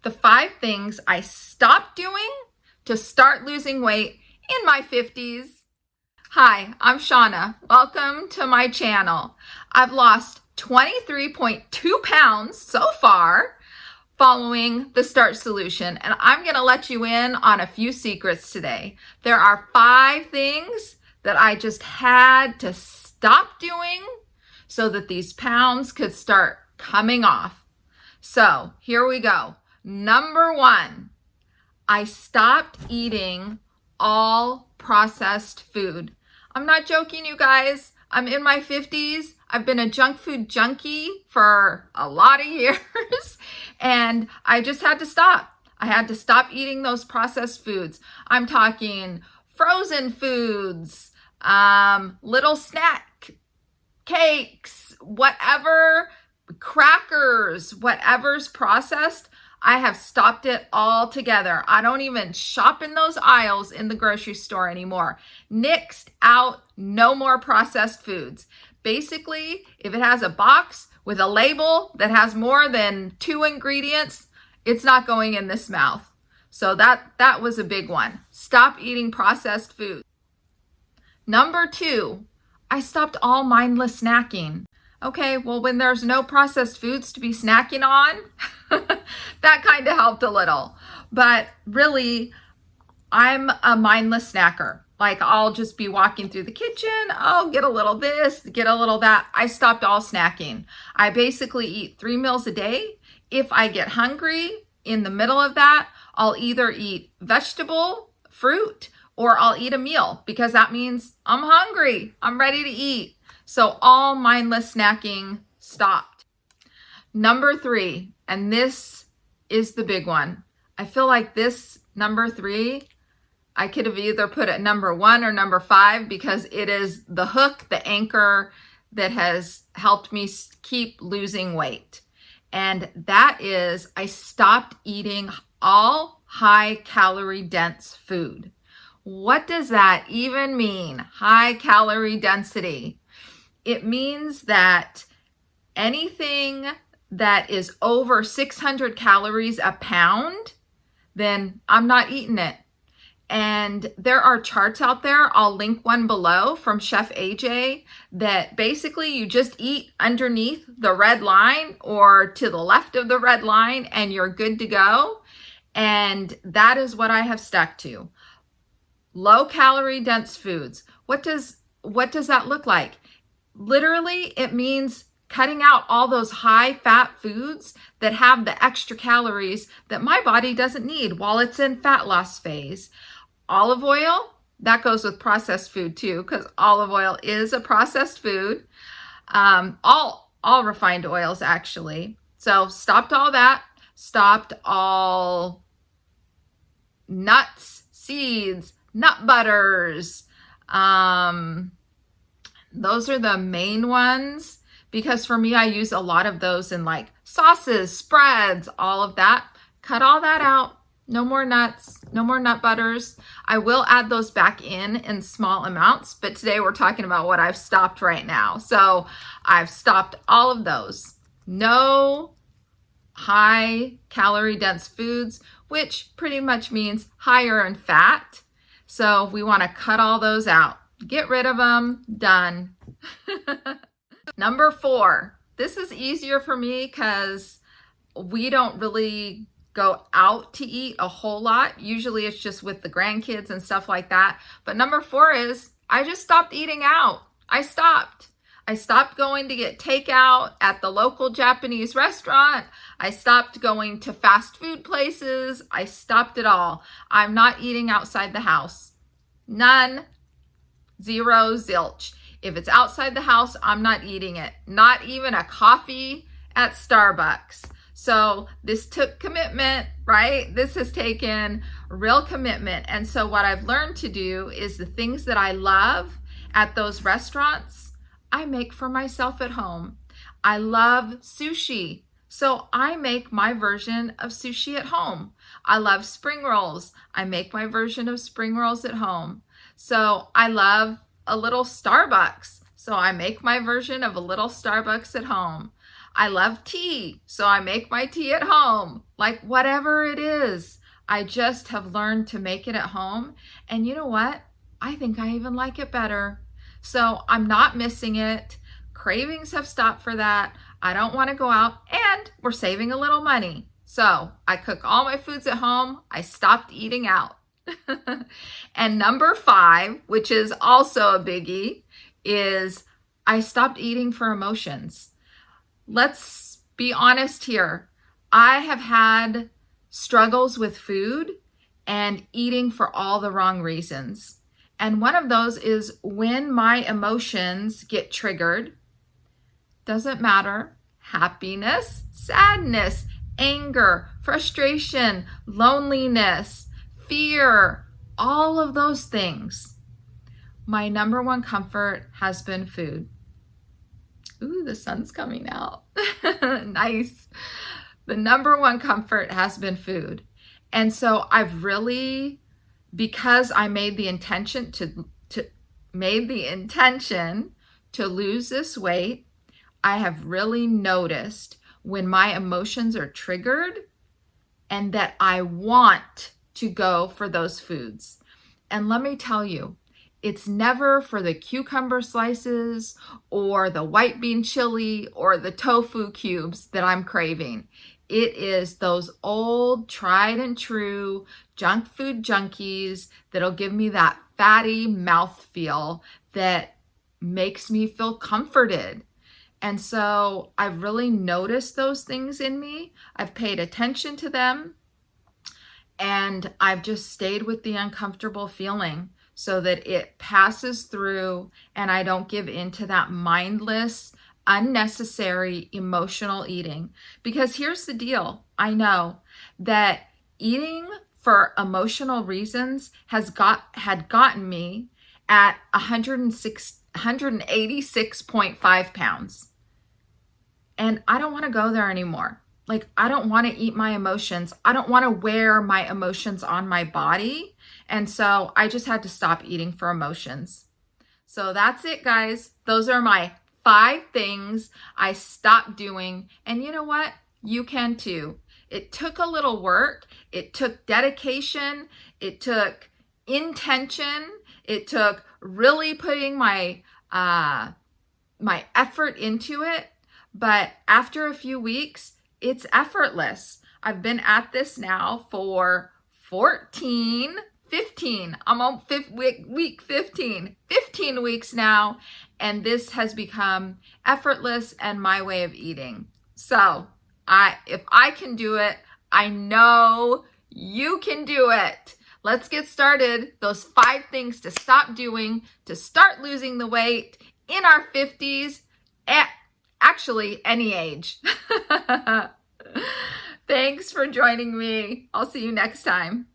the 5 things I stopped doing to start losing weight in my 50s. Hi, I'm Shauna. Welcome to my channel. I've lost 23.2 pounds so far following the Starch Solution, and I'm going to let you in on a few secrets today. There are 5 things that I just had to stop doing so that these pounds could start coming off. So here we go. Number 1, I stopped eating all processed food. I'm not joking, you guys. I'm in my 50s. I've been a junk food junkie for a lot of years, and I just had to stop. I had to stop eating those processed foods. I'm talking frozen foods, little snack cakes, whatever, crackers, whatever's processed. I have stopped it altogether. I don't even shop in those aisles in the grocery store anymore. Nixed out, no more processed foods. Basically, if it has a box with a label that has more than 2 ingredients, it's not going in this mouth. So that was a big one. Stop eating processed food. Number 2, I stopped all mindless snacking. Okay, well, when there's no processed foods to be snacking on, that kind of helped a little. But really, I'm a mindless snacker. Like, I'll just be walking through the kitchen. I'll get a little this, get a little that. I stopped all snacking. I basically eat 3 meals a day. If I get hungry in the middle of that, I'll either eat vegetable, fruit, or I'll eat a meal, because that means I'm hungry. I'm ready to eat. So all mindless snacking stopped. Number 3, and this is the big one. I feel like this number 3, I could have either put it number 1 or number 5, because it is the hook, the anchor that has helped me keep losing weight. And that is, I stopped eating all high calorie dense food. What does that even mean? High calorie density. It means that anything that is over 600 calories a pound, then I'm not eating it. And there are charts out there, I'll link one below from Chef AJ, that basically you just eat underneath the red line or to the left of the red line and you're good to go. And that is what I have stuck to. Low calorie dense foods. What does that look like? Literally, it means cutting out all those high fat foods that have the extra calories that my body doesn't need while it's in fat loss phase. Olive oil, that goes with processed food too, because olive oil is a processed food. All refined oils, actually. So stopped all that. Stopped all nuts, seeds, nut butters. Those are the main ones, because for me, I use a lot of those in like sauces, spreads, all of that. Cut all that out. No more nuts, no more nut butters. I will add those back in small amounts, but today we're talking about what I've stopped right now. So I've stopped all of those. No high calorie dense foods, which pretty much means higher in fat. So we want to cut all those out. Get rid of them. Done. Number 4. This is easier for me because we don't really go out to eat a whole lot. Usually it's just with the grandkids and stuff like that. But number 4 is I just stopped eating out. I stopped going to get takeout at the local Japanese restaurant. I stopped going to fast food places. I stopped it all. I'm not eating outside the house. None. Zero, zilch. If it's outside the house, I'm not eating it. Not even a coffee at Starbucks. So this took commitment, right? This has taken real commitment. And so what I've learned to do is the things that I love at those restaurants, I make for myself at home. I love sushi. So I make my version of sushi at home. I love spring rolls. I make my version of spring rolls at home. So I love a little Starbucks. So I make my version of a little Starbucks at home. I love tea, so I make my tea at home. Like whatever it is, I just have learned to make it at home. And you know what? I think I even like it better. So I'm not missing it. Cravings have stopped for that. I don't want to go out, and we're saving a little money. So I cook all my foods at home. I stopped eating out. And number 5, which is also a biggie, is I stopped eating for emotions. Let's be honest here. I have had struggles with food and eating for all the wrong reasons. And one of those is when my emotions get triggered. Doesn't matter. Happiness, sadness, anger, frustration, loneliness, fear, all of those things. My number one comfort has been food. Ooh, the sun's coming out. Nice. The number one comfort has been food. And so I've really, because I made the intention to lose this weight, I have really noticed when my emotions are triggered and that I want to go for those foods. And let me tell you, it's never for the cucumber slices or the white bean chili or the tofu cubes that I'm craving. It is those old tried and true junk food junkies that'll give me that fatty mouthfeel that makes me feel comforted. And so I've really noticed those things in me. I've paid attention to them, and I've just stayed with the uncomfortable feeling so that it passes through and I don't give in to that mindless, unnecessary emotional eating. Because here's the deal. I know that eating for emotional reasons had gotten me at 186.5 pounds. And I don't want to go there anymore. Like, I don't want to eat my emotions. I don't want to wear my emotions on my body. And so I just had to stop eating for emotions. So that's it, guys. Those are my 5 things I stopped doing. And you know what? You can too. It took a little work. It took dedication. It took intention. It took really putting my effort into it. But after a few weeks, it's effortless. I've been at this now for 15. I'm on week 15 weeks now. And this has become effortless and my way of eating. So if I can do it, I know you can do it. Let's get started. Those 5 things to stop doing, to start losing the weight in our 50s, at actually any age. Thanks for joining me. I'll see you next time.